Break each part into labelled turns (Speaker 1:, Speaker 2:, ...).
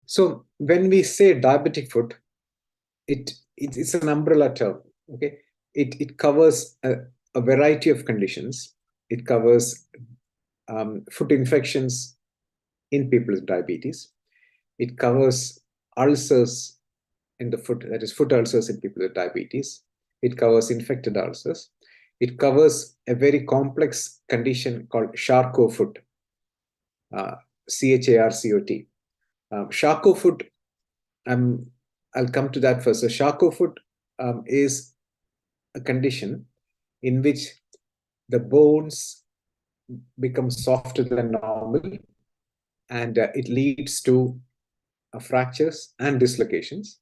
Speaker 1: So when we say diabetic foot, it's an umbrella term. Okay, it covers a variety of conditions. It covers foot infections in people with diabetes. It covers ulcers in the foot, that is foot ulcers in people with diabetes. It covers infected ulcers. It covers a very complex condition called Charcot foot, CHARCOT. Charcot foot, I'll come to that first. So Charcot foot is a condition in which the bones become softer than normal, and it leads to fractures and dislocations.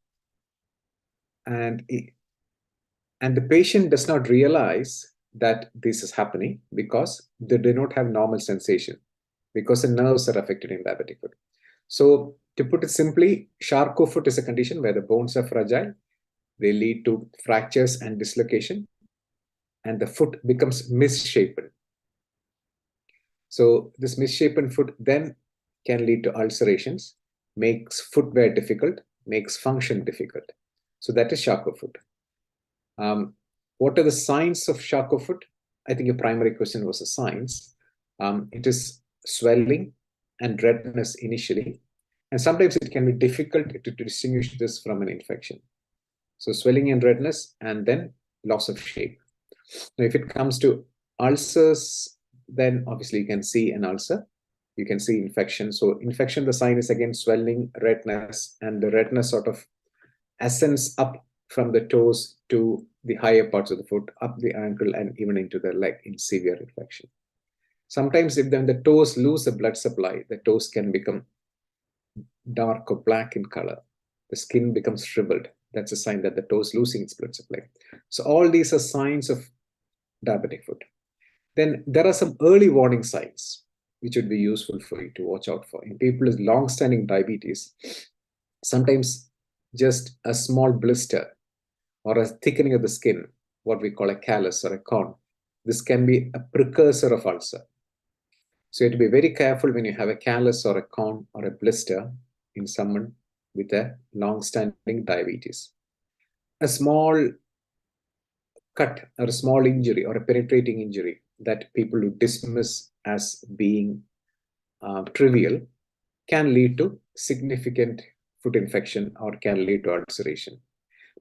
Speaker 1: And the patient does not realize that this is happening because they do not have normal sensation, because the nerves are affected in diabetic foot. So to put it simply, Charcot foot is a condition where the bones are fragile. They lead to fractures and dislocation, and the foot becomes misshapen. So this misshapen foot then can lead to ulcerations, makes footwear difficult, makes function difficult. So that is Charcot foot. What are the signs of Charcot foot? I think your primary question was the signs. It is swelling and redness initially, and sometimes it can be difficult to distinguish this from an infection. So swelling and redness, and then loss of shape. Now, if it comes to ulcers, then obviously you can see an ulcer. You can see infection. So infection, the sign is again swelling, redness, and the redness sort of ascends up from the toes to the higher parts of the foot, up the ankle, and even into the leg in severe infection. Sometimes if then the toes lose the blood supply, the toes can become dark or black in color. The skin becomes shriveled. That's a sign that the toe is losing its blood supply. So all these are signs of diabetic foot. Then there are some early warning signs which would be useful for you to watch out for. In people with long-standing diabetes, sometimes just a small blister or a thickening of the skin, what we call a callus or a corn, this can be a precursor of ulcer. So you have to be very careful when you have a callus or a corn or a blister in someone with a long-standing diabetes. A small cut or a small injury or a penetrating injury that people who dismiss as being trivial can lead to significant foot infection or can lead to ulceration.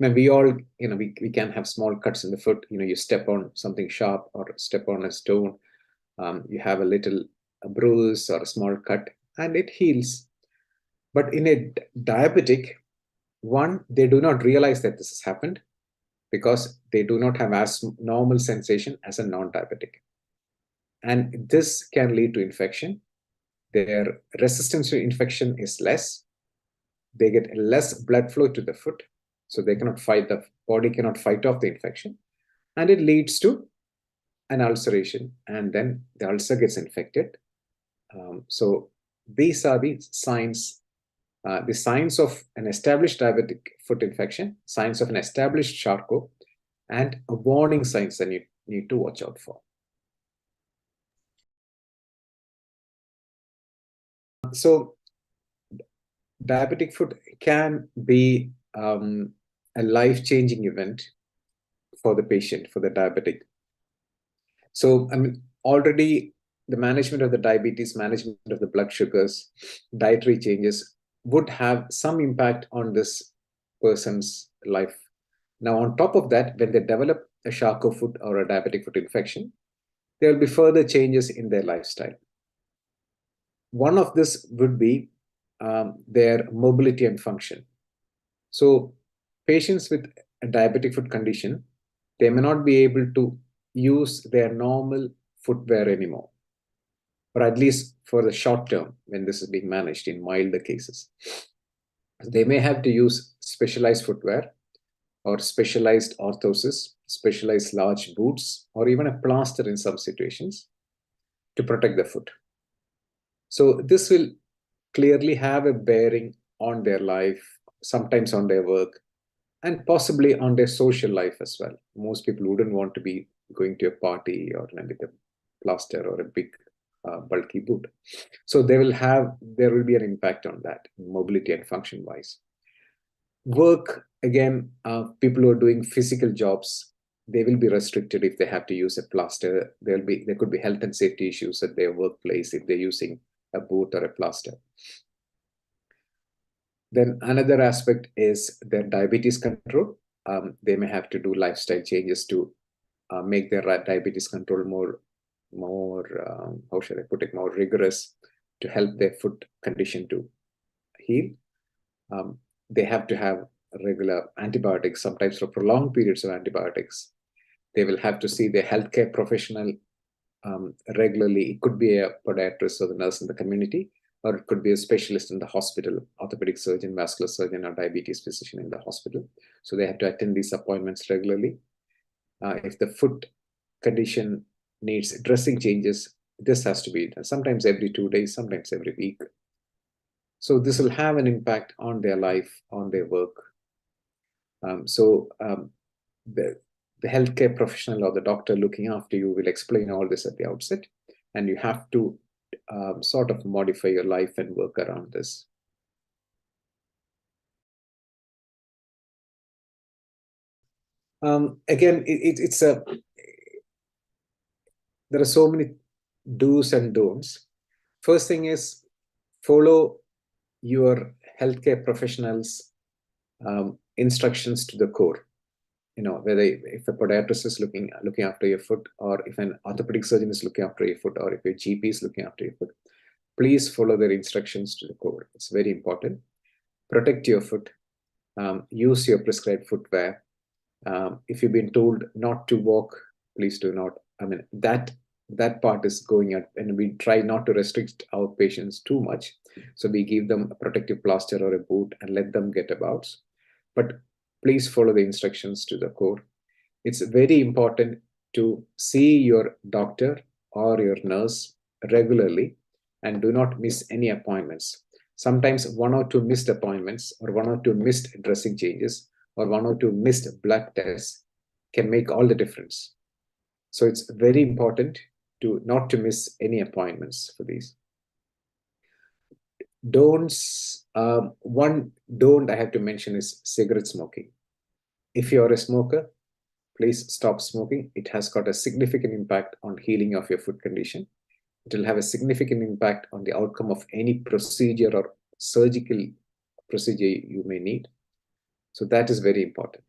Speaker 1: Now, we all, we can have small cuts in the foot. You step on something sharp or step on a stone. You have a little bruise or a small cut and it heals. But in a diabetic, one, they do not realize that this has happened because they do not have as normal sensation as a non-diabetic. And this can lead to infection. Their resistance to infection is less. They get less blood flow to the foot. So they cannot fight, the body cannot fight off the infection. And it leads to an ulceration. And then the ulcer gets infected. So these are the signs of an established diabetic foot infection, signs of an established Charcot, and a warning signs that you need to watch out for. So diabetic foot can be a life-changing event for the patient, for the diabetic. So, already the management of the diabetes, management of the blood sugars, dietary changes would have some impact on this person's life. Now, on top of that, when they develop a Charcot foot or a diabetic foot infection, there will be further changes in their lifestyle. One of this would be their mobility and function. So patients with a diabetic foot condition, they may not be able to use their normal footwear anymore, or at least for the short term when this is being managed in milder cases. They may have to use specialized footwear or specialized orthoses, specialized large boots, or even a plaster in some situations to protect the foot. So this will clearly have a bearing on their life, sometimes on their work, and possibly on their social life as well. Most people wouldn't want to be going to a party or with a plaster or a big bulky boot. So there will be an impact on that, mobility and function wise. Work, again, people who are doing physical jobs, they will be restricted if they have to use a plaster. There could be health and safety issues at their workplace if they're using a boot or a plaster. Then another aspect is their diabetes control. They may have to do lifestyle changes to make their diabetes control more how should I put it, more rigorous, to help their foot condition to heal. They have to have regular antibiotics, sometimes for prolonged periods of antibiotics. They will have to see their healthcare professional regularly. It could be a podiatrist or the nurse in the community, or it could be a specialist in the hospital, orthopedic surgeon, vascular surgeon, or diabetes physician in the hospital. So they have to attend these appointments regularly. If the foot condition needs dressing changes, this has to be done, sometimes every 2 days, sometimes every week. So this will have an impact on their life, on their work. The healthcare professional or the doctor looking after you will explain all this at the outset, and you have to sort of modify your life and work around this. Again, there are so many do's and don'ts. First thing is, follow your healthcare professionals' instructions to the core. Whether if a podiatrist is looking after your foot, or if an orthopedic surgeon is looking after your foot, or if your GP is looking after your foot, please follow their instructions to the core. It's very important. Protect your foot. Use your prescribed footwear. If you've been told not to walk, please do not. That part is going up, and we try not to restrict our patients too much. So we give them a protective plaster or a boot and let them get about. But please follow the instructions to the core. It's very important to see your doctor or your nurse regularly and do not miss any appointments. Sometimes 1 or 2 missed appointments, or 1 or 2 missed dressing changes, or 1 or 2 missed blood tests can make all the difference. So it's very important not to miss any appointments for these. Don'ts. One don't I have to mention is cigarette smoking. If you're a smoker, please stop smoking. It has got a significant impact on healing of your foot condition. It will have a significant impact on the outcome of any procedure or surgical procedure you may need. So that is very important.